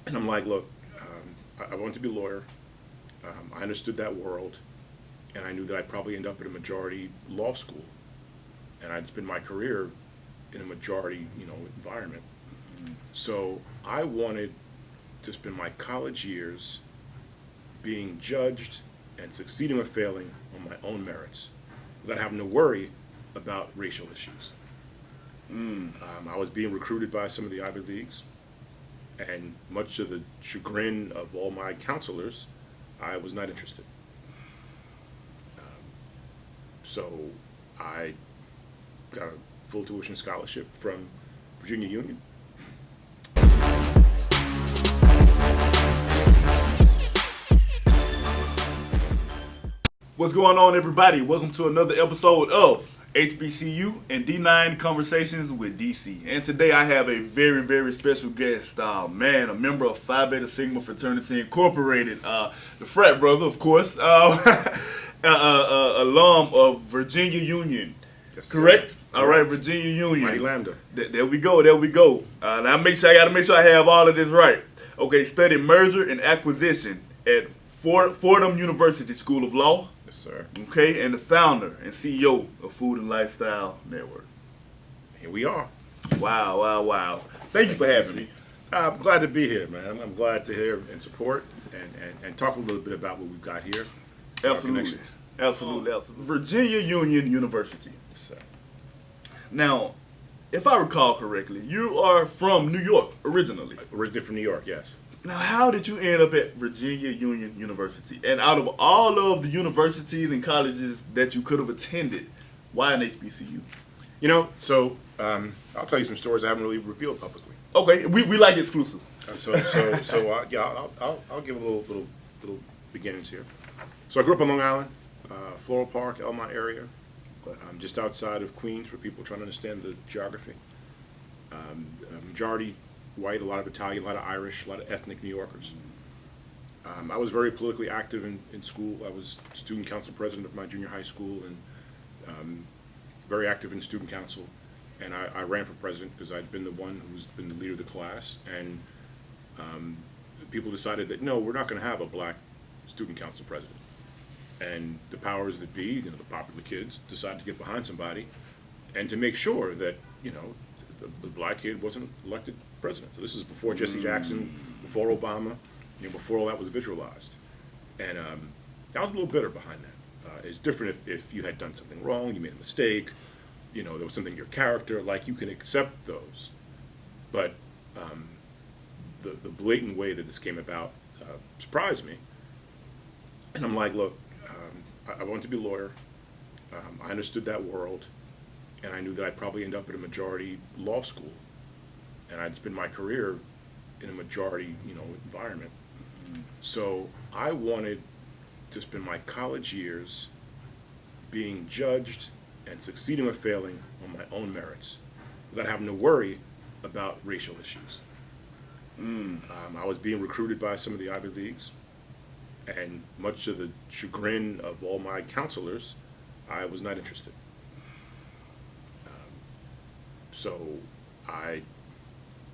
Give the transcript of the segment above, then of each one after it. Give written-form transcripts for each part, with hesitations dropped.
And I'm like, look, I wanted to be a lawyer. I understood that world, and I knew that I'd probably end up at a majority law school, and I'd spend my career in a majority, environment. So I wanted to spend my college years being judged and succeeding or failing on my own merits, without having to worry about racial issues. I was being recruited by some of the Ivy Leagues, and much to the chagrin of all my counselors, I was not interested. So I got a full tuition scholarship from Virginia Union. What's going on, everybody? Welcome to another episode of HBCU and D9 Conversations with DC. And today I have a very, very special guest. A member of Phi Beta Sigma Fraternity Incorporated, the frat brother, of course, alum of Virginia Union. Yes, correct? Sir. All right, Virginia Union. Mighty Lambda. There we go. Now I gotta make sure I have all of this right. Okay, studied merger and acquisition at Fordham University School of Law. Yes, sir. Okay, and the founder and CEO of Food and Lifestyle Network. Here we are. Wow. Thank you for having me. I'm glad to be here, man. I'm glad to hear and support and talk a little bit about what we've got here. Our Absolutely. connections. Absolutely. Virginia Union University. Yes, sir. Now, if I recall correctly, you are from New York originally. Originally from New York, yes. Now, how did you end up at Virginia Union University? And out of all of the universities and colleges that you could have attended, why an HBCU? I'll tell you some stories I haven't really revealed publicly. Okay, we like exclusive. I'll give a little beginnings here. So I grew up on Long Island, Floral Park, Elmont area, just outside of Queens for people trying to understand the geography. Majority white, a lot of Italian, a lot of Irish, a lot of ethnic New Yorkers. I was very politically active in school. I was student council president of my junior high school and very active in student council. And I ran for president because I'd been the one who's been the leader of the class. And people decided that, no, we're not going to have a black student council president. And the powers that be, the popular kids, decided to get behind somebody and to make sure that, the black kid wasn't elected president. So this is before Jesse Jackson, before Obama, before all that was visualized. And I was a little bitter behind that. It's different if you had done something wrong, you made a mistake, there was something in your character, like you can accept those. But the blatant way that this came about surprised me. And I'm like, look, I wanted to be a lawyer. I understood that world, and I knew that I'd probably end up at a majority law school, and I'd spend my career in a majority, environment. So I wanted to spend my college years being judged and succeeding or failing on my own merits, without having to worry about racial issues. I was being recruited by some of the Ivy Leagues, and much to the chagrin of all my counselors, I was not interested. So I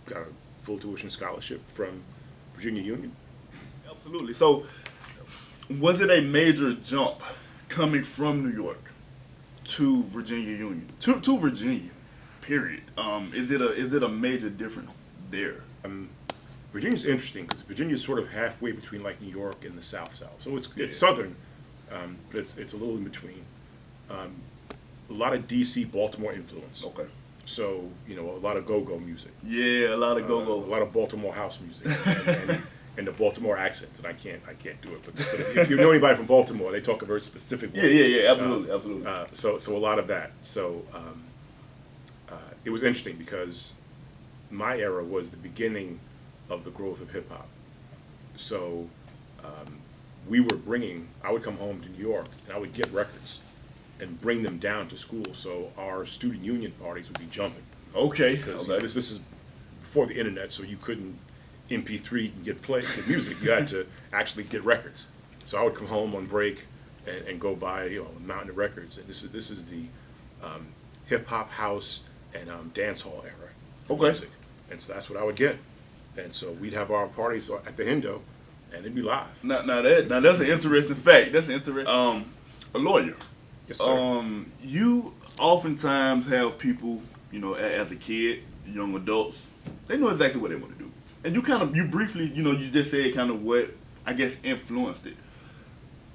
got a full tuition scholarship from Virginia Union. Absolutely. So, was it a major jump coming from New York to Virginia Union to Virginia? Period. Is it a major difference there? Virginia's interesting because Virginia's sort of halfway between like New York and the South. So it's southern, but it's a little in between. A lot of DC, Baltimore influence. Okay. So a lot of go-go music. Yeah, a lot of go-go. A lot of Baltimore house music and the Baltimore accents, and I can't do it. But if you know anybody from Baltimore, they talk a very specific way. Yeah, absolutely. So a lot of that. So it was interesting because my era was the beginning of the growth of hip hop. So I would come home to New York and I would get records and bring them down to school, so our student union parties would be jumping. Okay. Because this is before the internet, so you couldn't MP3 and get music. You had to actually get records. So I would come home on break and go buy a mountain of records. And this is the hip hop, house, and dance hall era of music. And so that's what I would get. And so we'd have our parties at the Hindo, and it'd be live. Now that's an interesting fact. That's interesting. A lawyer. Yes, sir. You oftentimes have people, as a kid, young adults, they know exactly what they want to do. And you briefly, you just said kind of what, I guess, influenced it.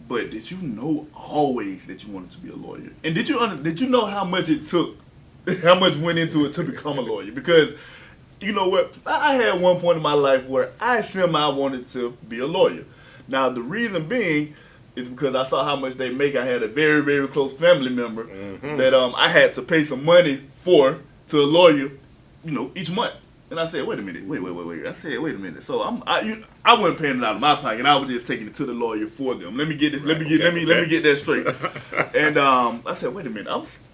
But did you know always that you wanted to be a lawyer? And did you know how much it took, how much went into it to become a lawyer? Because, you know what, I had one point in my life where I wanted to be a lawyer. Now, the reason being is because I saw how much they make. I had a very, very close family member that I had to pay some money to a lawyer, each month. And I said, wait a minute, wait. I said, wait a minute. So I wasn't paying it out of my pocket. I was just taking it to the lawyer for them. Let me get this. Let me get that straight. And I said, wait a minute.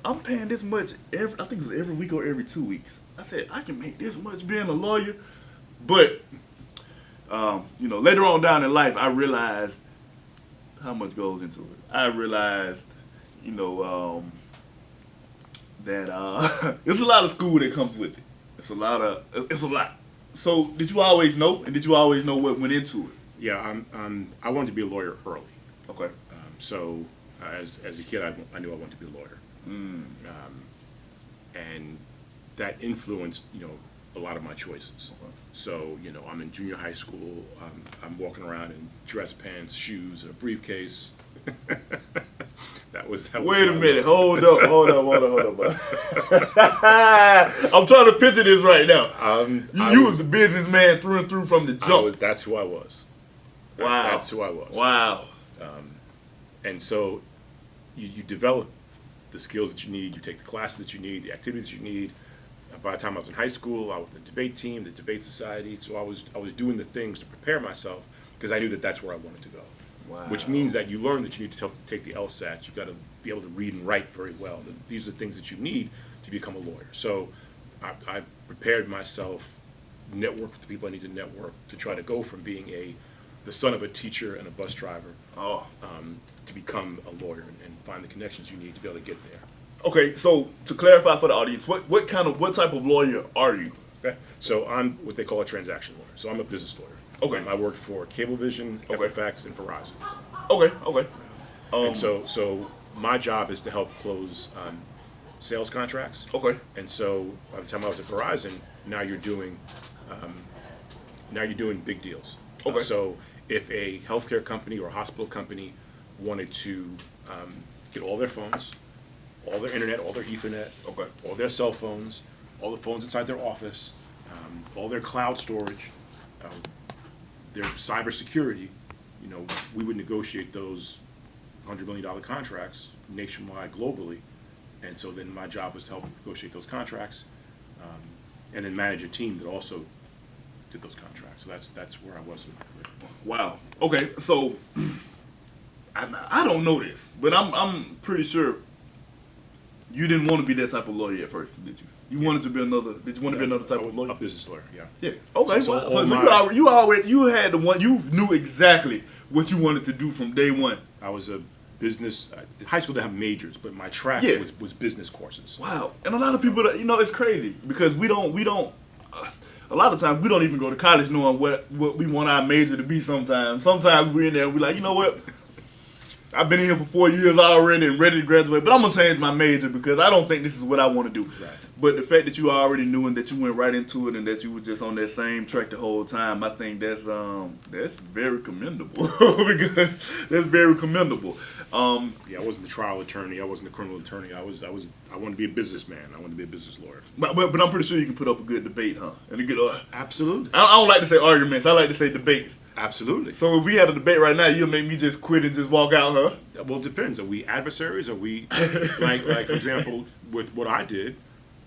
I'm paying this much I think it was every week or every 2 weeks. I said, I can make this much being a lawyer. But later on down in life, I realized how much goes into it. I realized, that there's a lot of school that comes with it. It's a lot. So did you always know? And did you always know what went into it? Yeah, I wanted to be a lawyer early. Okay. So as a kid, I knew I wanted to be a lawyer. And that influenced, a lot of my choices. Okay. So, I'm in junior high school. I'm walking around in dress pants, shoes, a briefcase. That was Wait a minute. Hold up. I'm trying to picture this right now. You was a businessman through and through from the jump. That's who I was. Wow. That's who I was. Wow. And so you develop the skills that you need. You take the classes that you need, the activities you need. By the time I was in high school, I was in the debate team, the debate society. So I was doing the things to prepare myself because I knew that that's where I wanted to go. Wow. Which means that you learn that you need to take the LSAT. You got to be able to read and write very well. These are the things that you need to become a lawyer. So I prepared myself, networked with the people I need to network to try to go from being the son of a teacher and a bus driver to become a lawyer and find the connections you need to be able to get there. Okay, so to clarify for the audience, what type of lawyer are you? Okay, so I'm what they call a transaction lawyer. So I'm a business lawyer. Okay. I worked for Cablevision, Equifax, and Verizon. Okay. And so my job is to help close sales contracts. Okay. And so by the time I was at Verizon, now you're doing big deals. Okay. So if a healthcare company or a hospital company wanted to get all their phones, all their internet, all their Ethernet, Okay. all their cell phones, all the phones inside their office, all their cloud storage, their cybersecurity, we would negotiate those $100 million contracts nationwide, globally. And so then my job was to help negotiate those contracts and then manage a team that also did those contracts. So that's where I was in my career. Wow. Okay, so I don't know this, but I'm pretty sure you didn't want to be that type of lawyer at first, did you? Did you want to be another type of lawyer? A business lawyer, yeah. Yeah. Okay. So you had the one. You knew exactly what you wanted to do from day one. I was a business. High school didn't have majors, but my track was business courses. Wow. And a lot of people, it's crazy because we don't. A lot of times we don't even go to college knowing what we want our major to be. Sometimes we're in there and we're like, you know what? I've been in here for 4 years already and ready to graduate, but I'm gonna change my major because I don't think this is what I want to do. Right. But the fact that you already knew and that you went right into it and that you were just on that same track the whole time, I think that's very commendable. Because that's very commendable. I wasn't the trial attorney. I wasn't the criminal attorney. I wanted to be a businessman. I wanted to be a business lawyer. But I'm pretty sure you can put up a good debate, huh? And a good. Absolutely. I don't like to say arguments. I like to say debates. Absolutely. So if we had a debate right now, you'll make me just quit and just walk out, huh? Well, it depends. Are we adversaries? Are we like for example, with what I did,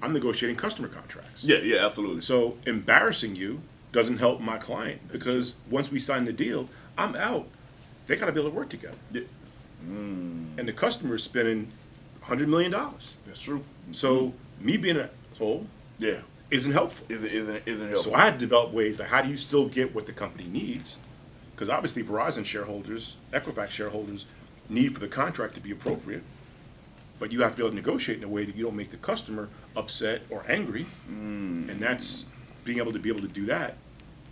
I'm negotiating customer contracts. Yeah, absolutely. So embarrassing you doesn't help my client because once we sign the deal, I'm out. They got to be able to work together. Yeah. And the customer is spending $100 million. That's true. So me being an asshole isn't helpful. Isn't helpful. So I had to develop ways like how do you still get what the company needs? Because obviously Verizon shareholders, Equifax shareholders need for the contract to be appropriate. But you have to be able to negotiate in a way that you don't make the customer upset or angry. And that's being able to do that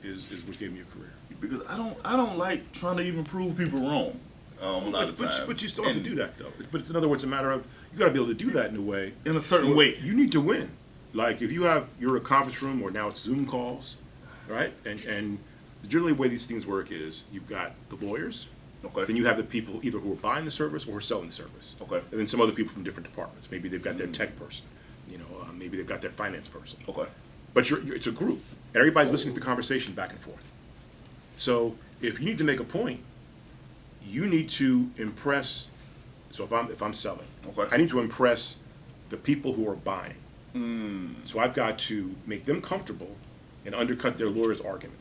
is what gave me a career. Because I don't like trying to even prove people wrong. A lot of times. But you still have to do that though. But in other words, a matter of you got to be able to do that in a way. In a certain way. You need to win. Like if you're in a conference room or now it's Zoom calls, right? And generally the way these things work is you've got the lawyers. Okay. Then you have the people either who are buying the service or who are selling the service. Okay. And then some other people from different departments. Maybe they've got their tech person. Maybe they've got their finance person. Okay. But it's a group, and everybody's listening to the conversation back and forth. So if you need to make a point, you need to impress. So if I'm selling, okay, I need to impress the people who are buying. So I've got to make them comfortable and undercut their lawyer's argument.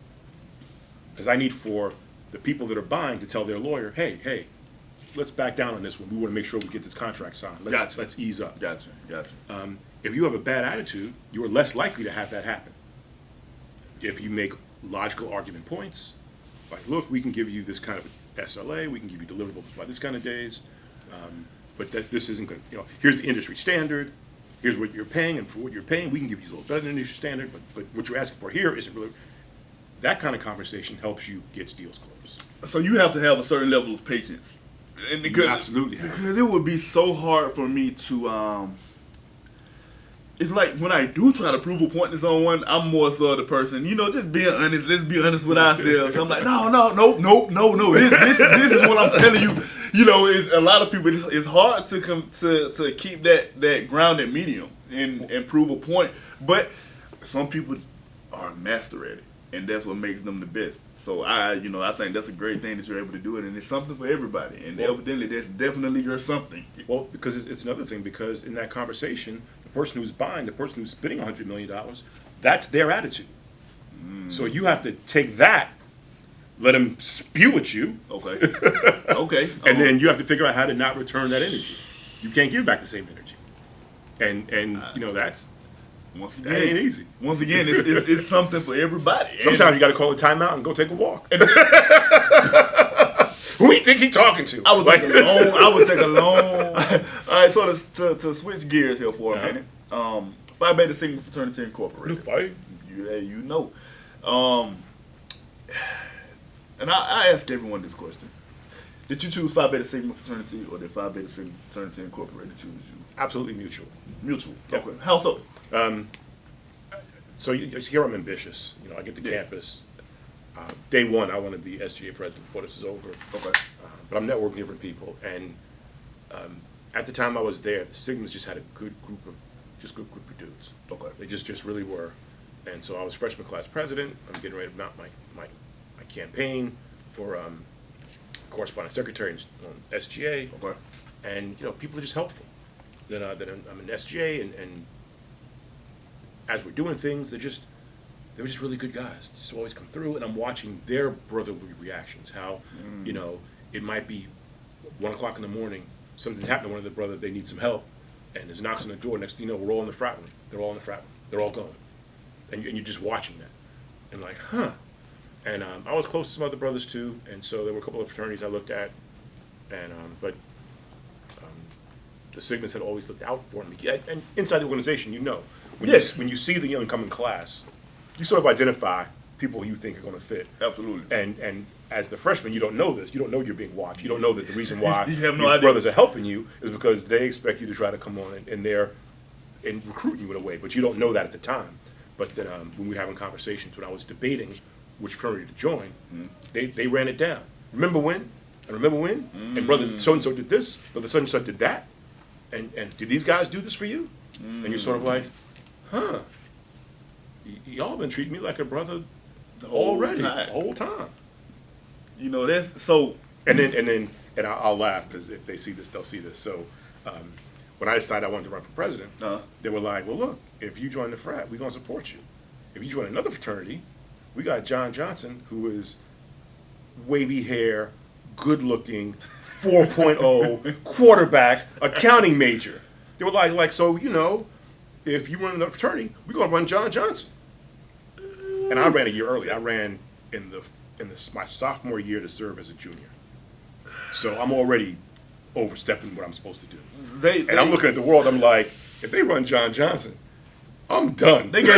Because I need for the people that are buying to tell their lawyer, hey, let's back down on this one. We want to make sure we get this contract signed. Let's ease up. Gotcha. If you have a bad attitude, you are less likely to have that happen. If you make logical argument points, like, look, we can give you this kind of SLA, we can give you deliverables by this kind of days, but this isn't going to, here's the industry standard, here's what you're paying, and for what you're paying, we can give you a little better than the industry standard, but what you're asking for here isn't really. That kind of conversation helps you get deals closed. So you have to have a certain level of patience. And You absolutely have. Because it would be so hard for me to, it's like when I do try to prove a point to someone, I'm more so the person, just being honest. Let's be honest with ourselves. I'm like, no. This is what I'm telling you. Is a lot of people. It's hard to keep that grounded medium and prove a point. But some people are master at it, and that's what makes them the best. So I think that's a great thing that you're able to do it, and it's something for everybody. And evidently, that's definitely your something. Well, because it's another thing. Because in that conversation, the person who's buying, the person who's spending $100 million, that's their attitude. So you have to take that, let them spew at you. Okay. And then you have to figure out how to not return that energy. You can't give back the same energy. And that's. Once again, that ain't easy. Once again, it's something for everybody. Sometimes you got to call a timeout and go take a walk. Who do you think he's talking to? I would take a long. All right, so to switch gears here for a minute, Phi Beta Sigma Fraternity Incorporated. And I ask everyone this question: did you choose Phi Beta Sigma Fraternity, or did Phi Beta Sigma Fraternity Incorporated choose you? Absolutely mutual. Mutual. Yeah. Okay. How so? So here I'm ambitious. I get to campus. Day one, I want to be SGA president before this is over. Okay. But I'm networking different people, and at the time I was there, the Sigmas just had a good group of dudes. Okay. They just really were, and so I was freshman class president. I'm getting ready to mount my campaign for correspondent secretary on SGA. Okay. And people are just helpful. Then I'm in SGA, and as we're doing things, they were just really good guys. They just always come through, and I'm watching their brotherly reactions. How it might be 1 o'clock in the morning, something's happened to one of the brothers, they need some help, and there's knocks on the door. Next thing you know, we're all in the frat room. They're all in the frat room. They're all going, and you're just watching that, and like, huh. And I was close to some other brothers too, and so there were a couple of fraternities I looked at, and but the Sigmas had always looked out for me. Yeah, and inside the organization, when you see the incoming class, you sort of identify people you think are going to fit. Absolutely. And as the freshman, you don't know this. You don't know you're being watched. You don't know that the reason why You have no these idea. brothers are helping you is because they expect you to try to come on and they're recruiting you in a way, but you don't know that at the time. But then when we were having conversations, when I was debating which fraternity to join, they ran it down. Remember when? And brother so-and-so did this, brother so-and-so did that. And did these guys do this for you? And you're sort of like, huh. Y'all been treating me like a brother the whole time. That's so. And I'll laugh because if they see this, they'll see this. So when I decided I wanted to run for president, they were like, well, look, if you join the frat, we're going to support you. If you join another fraternity, we got John Johnson, who is wavy hair, good looking, 4.0, quarterback, accounting major. They were like, so, if you run another fraternity, we're going to run John Johnson. And I ran a year early. I ran in my sophomore year to serve as a junior. So I'm already overstepping what I'm supposed to do. And I'm looking at the world, I'm like, if they run John Johnson, I'm done. They gave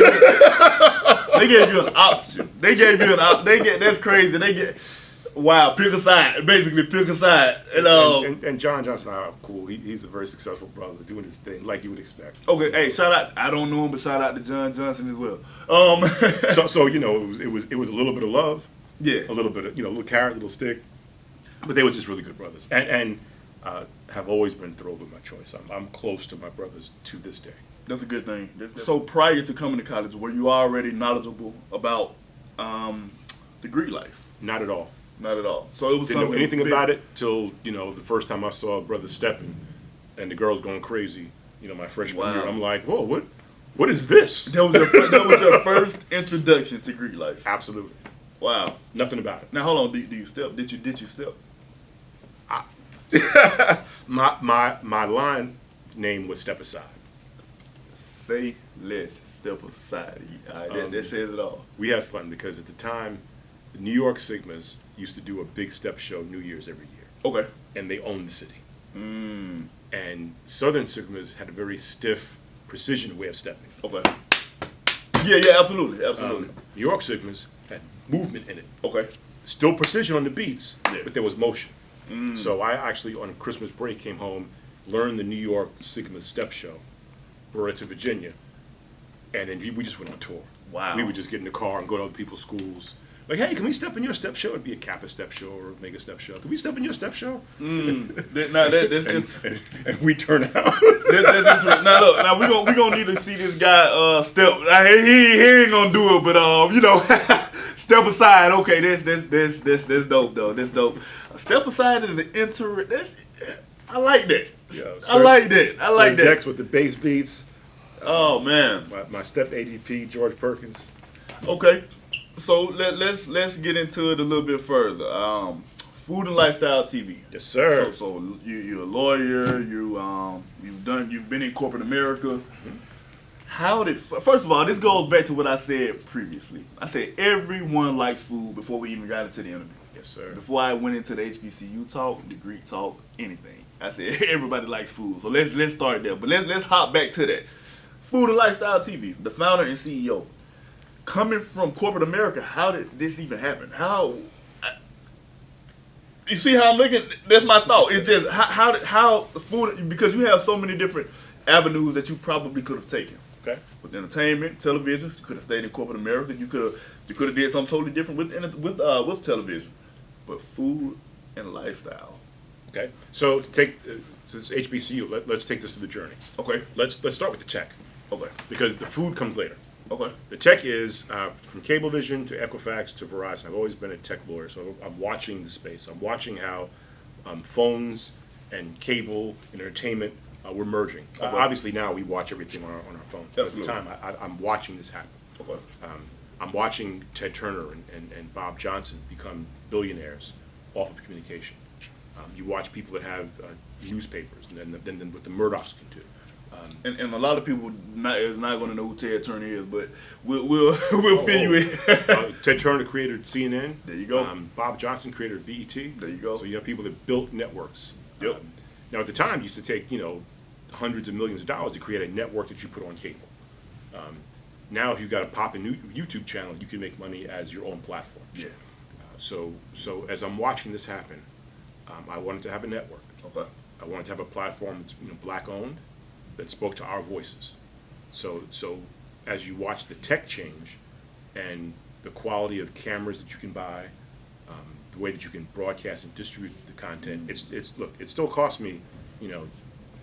you an option. That's crazy. Wow, pick a side. Basically, pick a side. And John Johnson are cool. He's a very successful brother doing his thing like you would expect. Okay, hey, shout out. I don't know him, but shout out to John Johnson as well. So it was a little bit of love, Yeah, a little bit of a little carrot, a little stick, but they were just really good brothers, and have always been thrilled with my choice. I'm close to my brothers to this day. that's a good thing. So prior to coming to college, were you already knowledgeable about the Greek life? Not at all. Not at all. So it was Didn't know something anything big. about it till the first time I saw Brother stepping, and the girls going crazy. My freshman Wow. year, I'm like, whoa, what is this? That was your first introduction to Greek life. Absolutely, Wow. nothing about it. Now hold on. Do you step? Did you step? My line name was Step Aside. Say less. Step aside. All right, that says it all. We had fun because at the time, the New York Sigmas used to do a big step show New Year's every year, Okay. and they owned the city. And Southern Sigmas had a very stiff, precision way of stepping. Okay. Yeah, absolutely. New York Sigmas had movement in it. Okay. Still precision on the beats, Yeah. but there was motion. So I actually, on Christmas break, came home, learned the New York Sigma step show, brought it to Virginia, and then we just went on tour. Wow. We would just get in the car and go to other people's schools. Like, hey, can we step in your step show? It'd be a Kappa step show or a Mega step show. Can we step in your step show? And we turn out. That's interesting. Now look, we gonna need to see this guy step. Now, he ain't gonna do it, but step aside. Okay, that's dope though. That's dope. Step aside is an I like that. Yeah, I like that. Dex with the bass beats. Oh man. My step ADP, George Perkins. Okay. So let's get into it a little bit further. Food and Lifestyle TV. Yes, sir. So you're a lawyer. You've been in corporate America. How did first of all, this goes back to what I said previously. I said everyone likes food before we even got into the interview. Yes, sir. Before I went into the HBCU talk, the Greek talk, anything. I said everybody likes food. So let's start there. But let's hop back to that. Food and Lifestyle TV, the founder and CEO. Coming from corporate America, how did this even happen? You see how I'm looking? That's my thought. It's just how the food, because you have so many different avenues that you probably could have taken. Okay. With entertainment, television, you could have stayed in corporate America. You could have did something totally different with television, but food and lifestyle. Okay. So to take this HBCU, let's take this to the journey. Okay. Let's start with the tech, Okay. because the food comes later. Okay. The tech is from Cablevision to Equifax to Verizon. I've always been a tech lawyer, so I'm watching the space. I'm watching how phones and cable and entertainment were merging. Okay. Obviously, now we watch everything on our phones. But at the Absolutely. time, I'm watching this happen. Okay. I'm watching Ted Turner and Bob Johnson become billionaires off of communication. You watch people that have newspapers, and then what the Murdochs can do. And a lot of people is not going to know who Ted Turner is, but we'll fill you in. Ted Turner created CNN. There you go. Bob Johnson created BET. There you go. So you have people that built networks. Yep. Now at the time, it used to take hundreds of millions of dollars to create a network that you put on cable. Now if you've got a popping YouTube channel, you can make money as your own platform. Yeah. So as I'm watching this happen, I wanted to have a network. Okay. I wanted to have a platform that's black owned, that spoke to our voices. So as you watch the tech change and the quality of cameras that you can buy, the way that you can broadcast and distribute the content, it still costs me,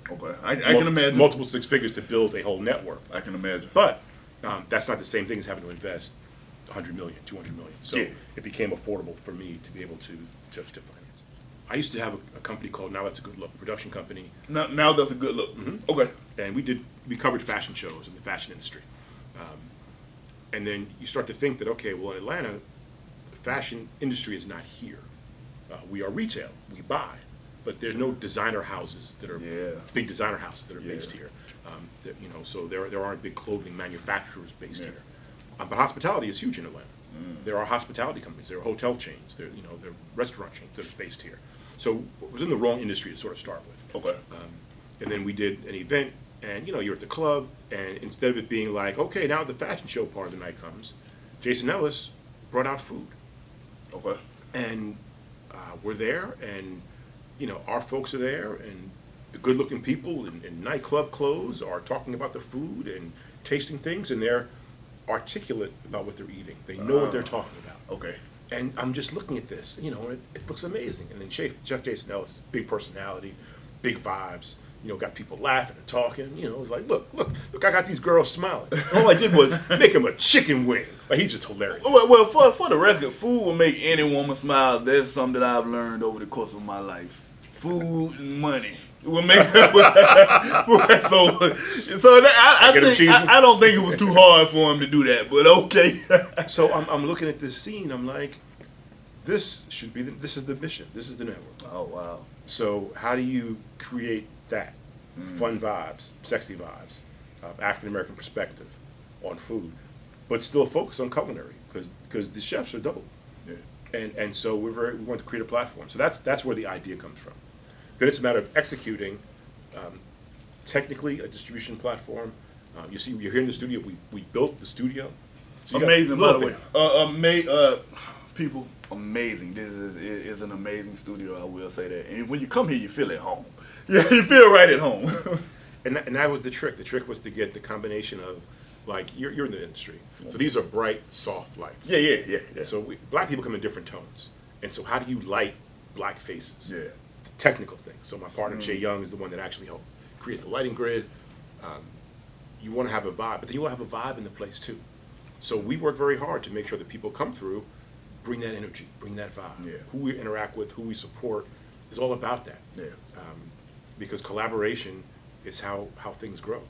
Okay. I can imagine. multiple six figures to build a whole network. I can imagine. But that's not the same thing as having to invest 100 million, 200 million. So Yeah. it became affordable for me to be able to finance. I used to have a company called Now That's a Good Look, a production company, Now that's a good look. Mm-hmm. Okay. and we covered fashion shows in the fashion industry. And then you start to think that, okay, well, in Atlanta, the fashion industry is not here. We are retail, we buy, but there's no designer houses that are big designer houses that are based here. So there aren't big clothing manufacturers based here. But hospitality is huge in Atlanta. There are hospitality companies, there are hotel chains, there are restaurant chains that are based here. So it was in the wrong industry to sort of start with. Okay. And then we did an event, And you're at the club, and instead of it being like, okay, now the fashion show part of the night comes, Jason Ellis brought out food. Okay. And we're there, and our folks are there, and the good-looking people in nightclub clothes are talking about the food and tasting things, and they're articulate about what they're eating. They know what they're talking about. Okay. And I'm just looking at this, and it looks amazing. And then Chef Jason Ellis, big personality, big vibes. Got people laughing and talking. It's like, look, I got these girls smiling. All I did was make him a chicken wing. Like, he's just hilarious. Well, for the record, food will make any woman smile. That's something that I've learned over the course of my life. Food and money will make. I don't think it was too hard for him to do that, but okay. So I'm looking at this scene. I'm like, this is the mission. This is the network. Oh wow. So how do you create that fun vibes, sexy vibes, African American perspective on food, but still focus on culinary because the chefs are dope. Yeah. And so we want to create a platform. So that's where the idea comes from. Then it's a matter of executing technically a distribution platform. You're here in the studio. We built the studio. So amazing, by the way. People, amazing. This is an amazing studio. I will say that. And when you come here, you feel at home. Yeah, you feel right at home. and that was the trick. The trick was to get the combination of, like, you're in the industry. So these are bright, soft lights. Yeah. So black people come in different tones. And so how do you light black faces? Yeah. The technical thing. So my partner, Jay Young, is the one that actually helped create the lighting grid. You want to have a vibe, but then you want to have a vibe in the place, too. So we work very hard to make sure that people come through, bring that energy, bring that vibe. Yeah. Who we interact with, who we support, is all about that. Yeah. Because collaboration is how things grow.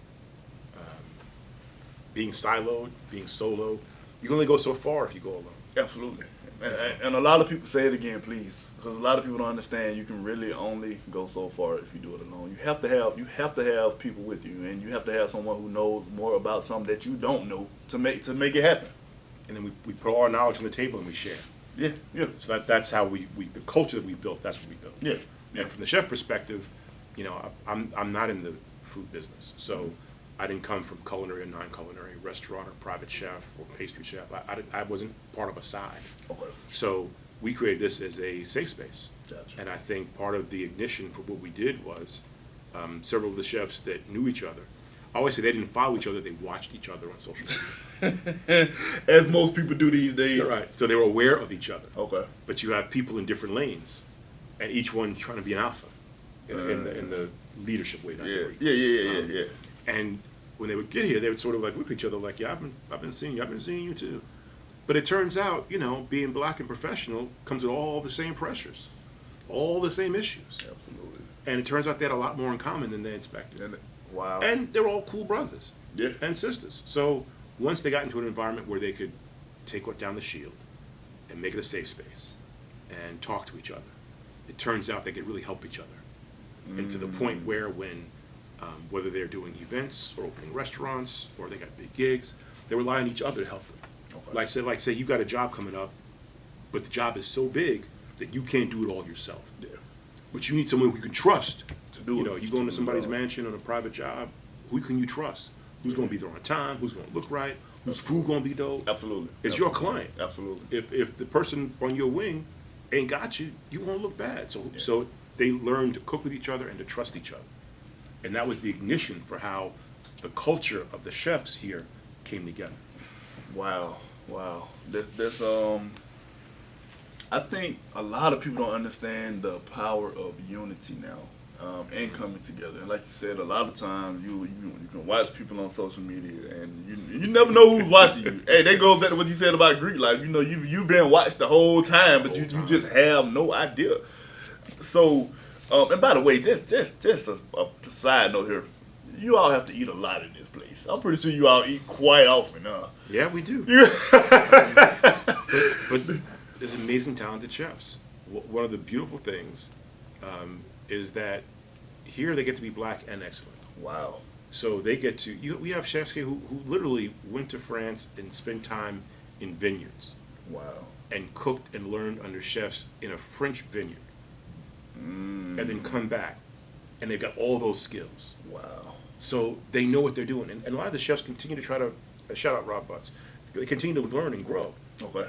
Being siloed, being solo, you can only go so far if you go alone. Absolutely. And a lot of people, say it again, please, because a lot of people don't understand you can really only go so far if you do it alone. You have to have people with you, and you have to have someone who knows more about something that you don't know to make it happen. And then we put all our knowledge on the table and we share. Yeah. So that's how the culture that we built. That's what we built. Yeah. And from the chef perspective, I'm not in the food business, so I didn't come from culinary or non-culinary, restaurant or private chef or pastry chef. I wasn't part of a side. Okay. So we created this as a safe space. Gotcha. And I think part of the ignition for what we did was several of the chefs that knew each other. I always say they didn't follow each other, they watched each other on social media. As most people do these days. Right. So they were aware of each other. Okay. But you have people in different lanes, and each one trying to be an alpha in the leadership way. Yeah. And when they would get here, they would sort of like look at each other like, yeah, I've been seeing you too. But it turns out, being black and professional comes with all the same pressures, all the same issues. Absolutely. And it turns out they had a lot more in common than they expected. Wow. And they're all cool brothers. Yeah. And sisters. So once they got into an environment where they could take down the shield and make it a safe space and talk to each other, it turns out they could really help each other. And to the point where whether they're doing events or opening restaurants or they got big gigs, they rely on each other to help them. Okay. Like say you got a job coming up, but the job is so big that you can't do it all yourself. Yeah. But you need someone who you can trust to do it. You go into somebody's mansion on a private job, who can you trust? Who's going to be there on time? Who's going to look right? Whose food going to be dope? Absolutely. It's your client. Absolutely. If the person on your wing ain't got you, you won't look bad. So they learn to cook with each other and to trust each other. And that was the ignition for how the culture of the chefs here came together. Wow. That's I think a lot of people don't understand the power of unity now, and coming together. And like you said, a lot of times you can watch people on social media and you never know who's watching you. Hey, that goes back to what you said about Greek life. You've been watched the whole time, but you just have no idea. So, and by the way, just a side note here, you all have to eat a lot in this place. I'm pretty sure you all eat quite often, huh? Yeah, we do. but there's amazing talented chefs. One of the beautiful things is that here they get to be black and excellent. Wow. So they get to, we have chefs here who literally went to France and spent time in vineyards. Wow. And cooked and learned under chefs in a French vineyard. And then come back. And they've got all those skills. Wow. So they know what they're doing. And a lot of the chefs continue to try to, shout out Rob Butts, they continue to learn and grow. Okay.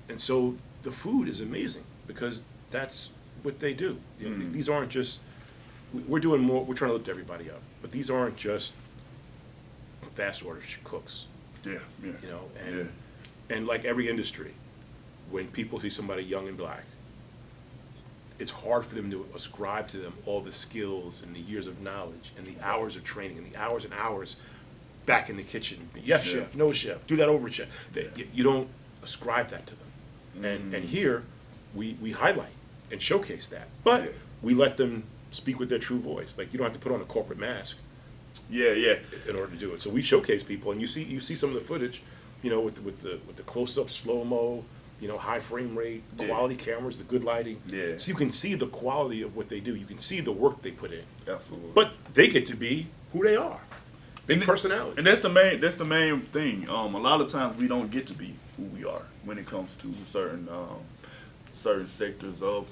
And so the food is amazing because that's what they do. You know, these aren't just, we're doing more, we're trying to lift everybody up, but these aren't just fast order cooks. Yeah. Yeah. You know, and like every industry, when people see somebody young and black, it's hard for them to ascribe to them all the skills and the years of knowledge and the hours of training and the hours and hours back in the kitchen. Yes, chef. No, chef. Do that over, chef. You don't ascribe that to them. And here, we highlight and showcase that. But we let them speak with their true voice. Like, you don't have to put on a corporate mask. Yeah. In order to do it. So we showcase people, and you see some of the footage, you know, with the close-up, slow-mo, you know, high frame rate, quality cameras, the good lighting. Yeah. So you can see the quality of what they do. You can see the work they put in. Absolutely. But they get to be who they are. Big personality. And that's the main thing. A lot of times we don't get to be who we are when it comes to certain sectors of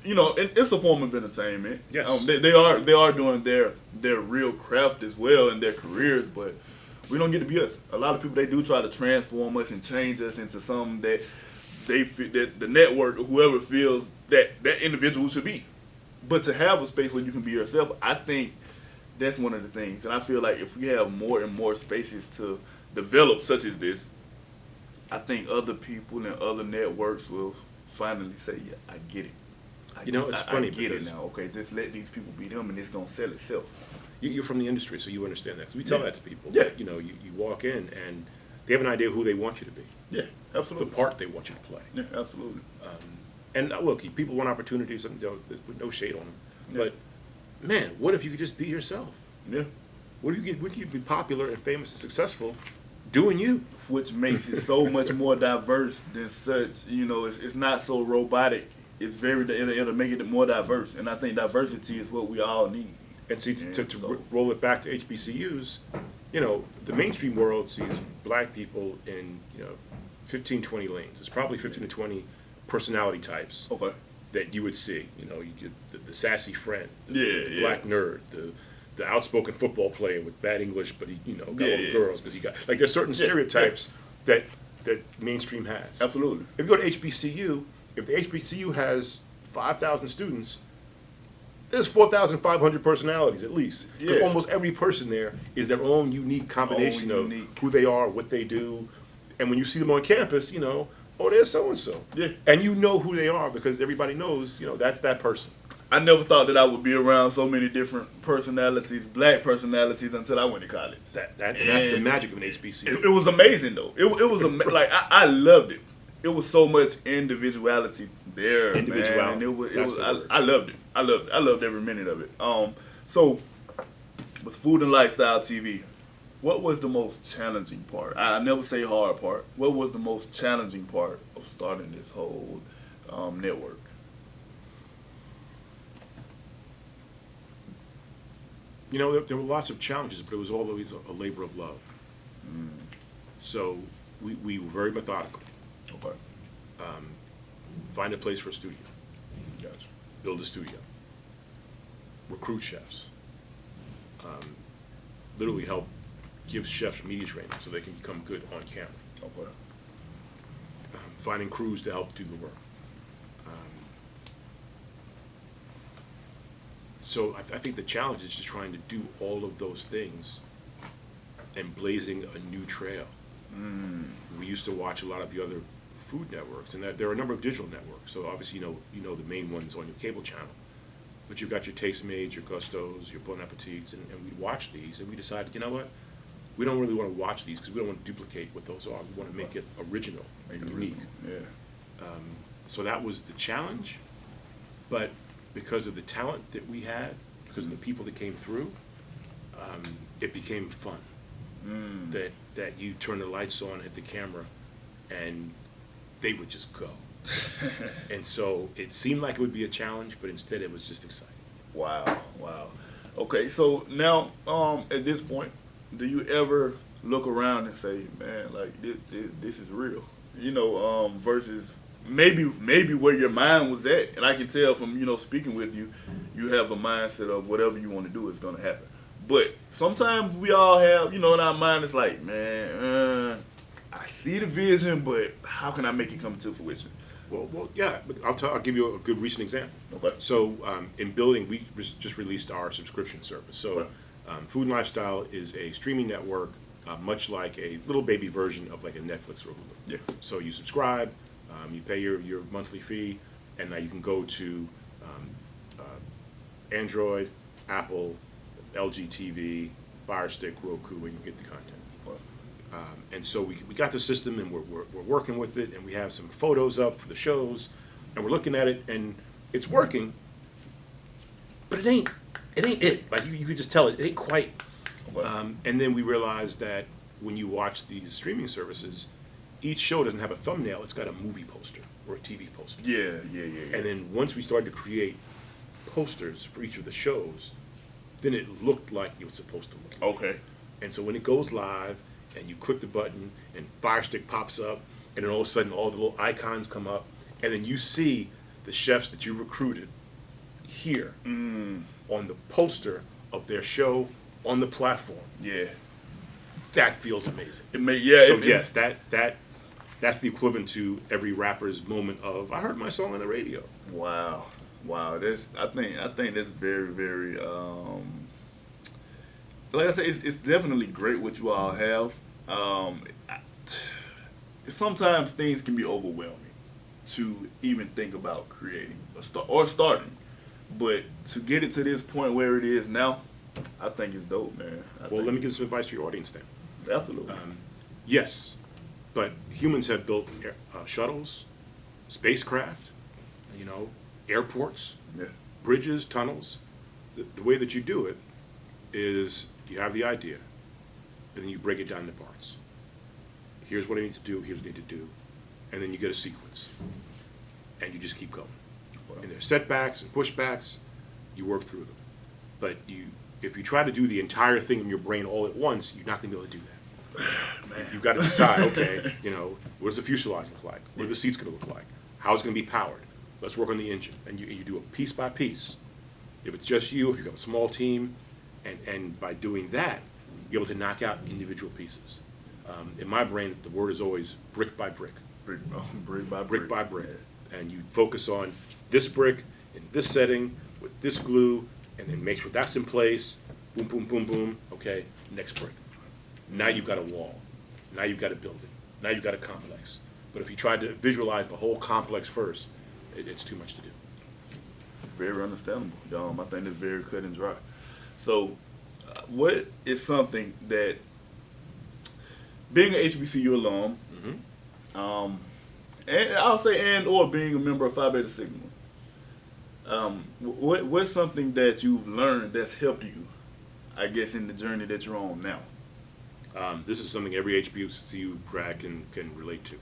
you know, it's a form of entertainment. Yes. They are doing their real craft as well in their careers, but we don't get to be us. A lot of people, they do try to transform us and change us into something that that the network or whoever feels that individual should be. But to have a space where you can be yourself, I think that's one of the things. And I feel like if we have more and more spaces to develop, such as this, I think other people and other networks will finally say, yeah, I get it. It's funny I get it because now. Okay, just let these people be them, and it's gonna sell itself. you're from the industry, so you understand that. 'Cause we tell that to people. Yeah. You know, you walk in, and they have an idea of who they want you to be, Yeah, the absolutely. part they want you to play. Yeah, absolutely. And look, people want opportunities, and with no shade on them. Yeah. But man, what if you could just be yourself? Yeah, What if you could be popular and famous and successful doing you? which makes it so much more diverse than such. You know, it's not so robotic. It's it'll make it more diverse, and I think diversity is what we all need. And see, Yeah, to so- roll it back to HBCUs, you know, the mainstream world sees black people in, 15, 20 lanes. It's probably 15 to 20 personality types Okay. that you would see. You know, you get the sassy friend, the Yeah. black nerd, the outspoken football player with bad English, but he, got all the Yeah. girls because he got, like, there's certain stereotypes that mainstream has. Absolutely. If you go to HBCU, if the HBCU has 5,000 students, there's 4,500 personalities at least. Because Yeah. almost every person there is their own unique combination of unique. who they are, what they do. And when you see them on campus, oh, there's so-and-so. Yeah. And you know who they are because everybody knows, that's that person. I never thought that I would be around so many different personalities, black personalities, until I went to college. And that's the magic of an HBCU. It was amazing though. It was like I loved it. It was so much individuality there, Individuality. man. And it was That's the word. I loved it. I loved every minute of it. So with Food and Lifestyle TV, what was the most challenging part? I never say hard part. What was the most challenging part of starting this whole network? There were lots of challenges, but it was always a labor of love. So we were very methodical. Okay. Find a place for a studio. Gotcha. Build a studio. Recruit chefs. Literally help give chefs media training so they can become good on camera. Okay. Finding crews to help do the work. So I think the challenge is just trying to do all of those things and blazing a new trail. We used to watch a lot of the other food networks, and there are a number of digital networks. So obviously, you know the main ones on your cable channel, but you've got your Tastemades, your Gustos, your Bon Appetits, and we'd watch these, and we decided, you know what? We don't really want to watch these because we don't want to duplicate what those are. We want to make it original and unique. Yeah. So that was the challenge, but because of the talent that we had, because of the people that came through, it became fun. That you turn the lights on, hit the camera, and they would just go. And so it seemed like it would be a challenge, but instead it was just exciting. Wow. Okay, so now at this point, do you ever look around and say, man, like this is real? Versus maybe where your mind was at, and I can tell from speaking with you, you have a mindset of whatever you want to do is going to happen. But sometimes we all have, in our mind, it's like, man, I see the vision, but how can I make it come to fruition? Well, yeah. But I'll give you a good recent example. Okay. So in building, we just released our subscription service. So Okay. Food and Lifestyle is a streaming network, much like a little baby version of like a Netflix or Hulu. Yeah. So you subscribe, you pay your monthly fee, and now you can go to Android, Apple, LG TV, Fire Stick, Roku, and you get the content. And so we got the system, and we're working with it, and we have some photos up for the shows, and we're looking at it, and it's working, but it ain't it. Like you could just tell it ain't quite. And then we realized that when you watch these streaming services, each show doesn't have a thumbnail; it's got a movie poster or a TV poster. Yeah. And then once we started to create posters for each of the shows, then it looked like it was supposed to look. Okay. And so when it goes live and you click the button and Fire Stick pops up, and then all of a sudden all the little icons come up, and then you see the chefs that you recruited here on the poster of their show on the platform. Yeah. That feels amazing. Yes, That's the equivalent to every rapper's moment of I heard my song on the radio. Wow. I think that's very, very. Like I said, it's definitely great what you all have. Sometimes things can be overwhelming to even think about creating or starting, but to get it to this point where it is now, I think it's dope, man. Let me give some advice to your audience then. Absolutely. Yes, but humans have built shuttles, spacecraft, airports, Yeah. bridges, tunnels. The way that you do it is you have the idea, and then you break it down into parts. Here's what I need to do, here's what I need to do, and then you get a sequence, and you just keep going. And there's setbacks and pushbacks, you work through them. But if you try to do the entire thing in your brain all at once, you're not going to be able to do that. Man. You've got to decide, okay, what does the fuselage look like? What are the seats going to look like? How's it going to be powered? Let's work on the engine. And you do it piece by piece. If it's just you, if you've got a small team, and by doing that, you're able to knock out individual pieces. In my brain, the word is always brick by brick. Brick by brick. Brick by brick. And you focus on this brick in this setting with this glue, and then make sure that's in place. Boom, boom, boom, boom. Okay, next brick. Now you've got a wall. Now you've got a building. Now you've got a complex. But if you tried to visualize the whole complex first, it's too much to do. Very understandable. I think it's very cut and dry. So, what is something that, being an HBCU alum, and I'll say or being a member of Phi Beta Sigma, what's something that you've learned that's helped you, I guess, in the journey that you're on now? This is something every HBCU grad can relate to.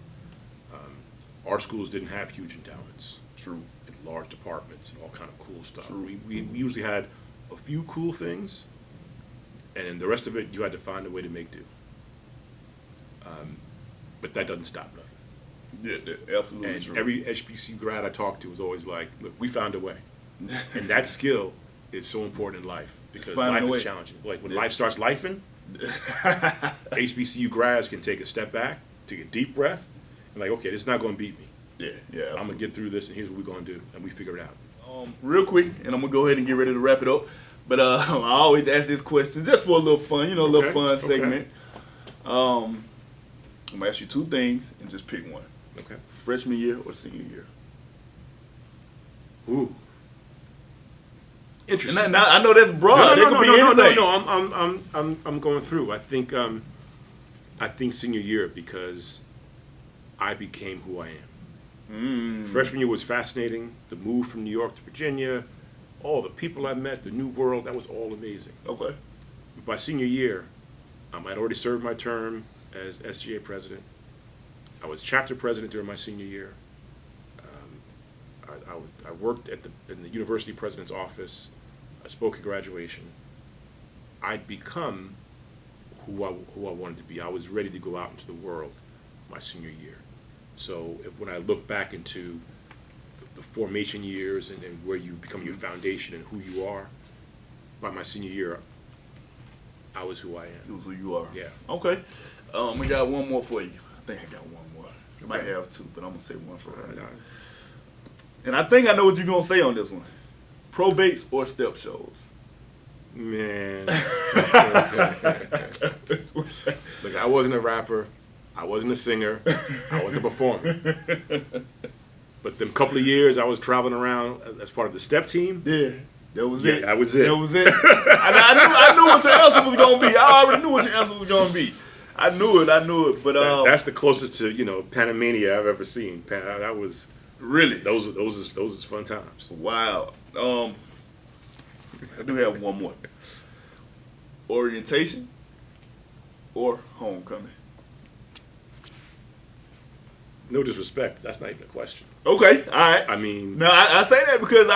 Our schools didn't have huge endowments. True. And large departments and all kind of cool stuff. True. We usually had a few cool things, and the rest of it you had to find a way to make do. But that doesn't stop nothing. Yeah, absolutely And true. every HBCU grad I talked to was always like, look, we found a way. And that skill is so important in life because life is challenging. Like when life starts lifing, HBCU grads can take a step back, take a deep breath, and like, okay, this is not going to beat me. Yeah. I'm going to get through this, and here's what we're going to do, and we figure it out. Real quick, and I'm going to go ahead and get ready to wrap it up. But I always ask this question just for a little fun, a little fun segment. I'm going to ask you two things and just pick one. Okay. Freshman year or senior year? Ooh. Interesting. Now, I know that's broad. No. I'm going through. I think senior year because I became who I am. Freshman year was fascinating. The move from New York to Virginia, all the people I met, the new world, that was all amazing. Okay. By senior year, I'd already served my term as SGA president. I was chapter president during my senior year. I worked in the university president's office. I spoke at graduation. I'd become who I wanted to be. I was ready to go out into the world my senior year. So when I look back into the formation years and where you become your foundation and who you are, by my senior year, I was who I It am. was who you are. Yeah. Okay. We got one more for you. I think I got one more. I might Okay. have two, but I'm gonna say one for right now. All right. And I think I know what you're gonna say on this one. Probates or step shows? Man. Look, I wasn't a rapper. I wasn't a singer. I wasn't a performer. But them couple of years I was traveling around as part of the step team. Yeah. That was Yeah, it. that was it. That was it. I knew what your answer was gonna be. I already knew what your answer was gonna be. I knew it. But That's the closest to Panamania I've ever seen. That was really those is fun times. wow. I do have one more. Orientation or homecoming? No disrespect, that's not even a question. Okay, all right. I mean, Now I say that because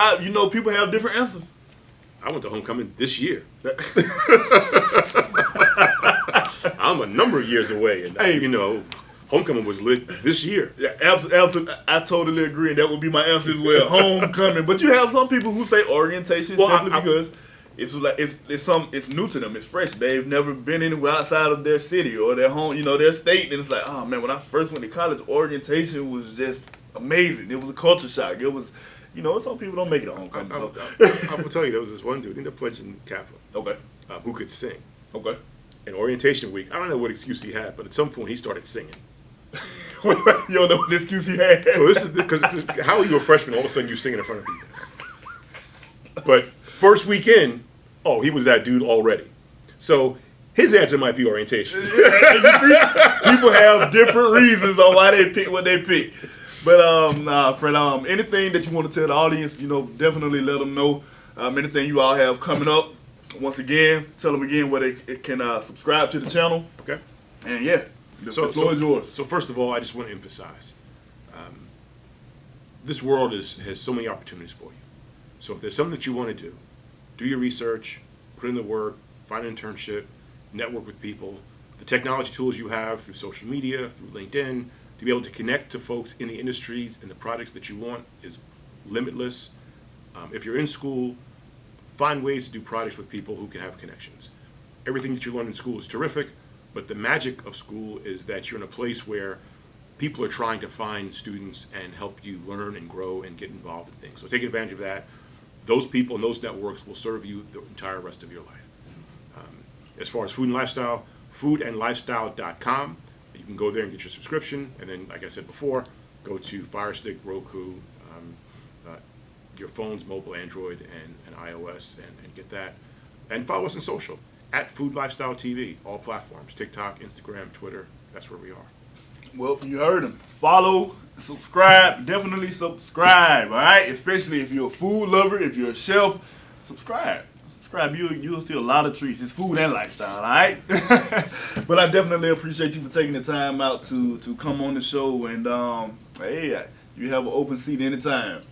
people have different answers. I went to homecoming this year. I'm a number of years away, and Hey. homecoming was lit this year. Yeah, absolutely. I totally agree, and that would be my answer as well. Homecoming, but you have some people who say orientation Well, simply I- because it's new to them. It's fresh. They've never been anywhere outside of their city or their home, their state. And it's like, oh man, when I first went to college, orientation was just amazing. It was a culture shock. It was, some people don't make it to homecoming. I So. will tell you, there was this one dude in the pledging Kappa Okay. who could sing. Okay. In orientation week, I don't know what excuse he had, but at some point he started singing. You don't know what excuse he had. So this is because how are you a freshman? All of a sudden you're singing in front of people. But first weekend, he was that dude already. So his answer might be orientation. You see, people have different reasons on why they pick what they pick. But Fred, anything that you want to tell the audience, definitely let them know. Anything you all have coming up. Once again, tell them again where they can subscribe to the channel. Okay. And yeah, the floor is yours. So first of all, I just want to emphasize, this world has so many opportunities for you. So if there's something that you want to do your research, put in the work, find an internship, network with people. The technology tools you have through social media, through LinkedIn, to be able to connect to folks in the industries and the projects that you want is limitless. If you're in school, find ways to do projects with people who can have connections. Everything that you learn in school is terrific, but the magic of school is that you're in a place where people are trying to find students and help you learn and grow and get involved in things. So take advantage of that. Those people and those networks will serve you the entire rest of your life. As far as food and lifestyle, foodandlifestyle.com. You can go there and get your subscription. And then, like I said before, go to Fire Stick, Roku, your phones, mobile, Android, and iOS, and get that. And follow us on social, at Food Lifestyle TV, all platforms, TikTok, Instagram, Twitter. That's where we are. Well, you heard him. Follow, subscribe, definitely subscribe, all right? Especially if you're a food lover, if you're a chef, subscribe. You'll see a lot of treats. It's food and lifestyle, all right? But I definitely appreciate you for taking the time out to come on the show. And, hey, you have an open seat anytime.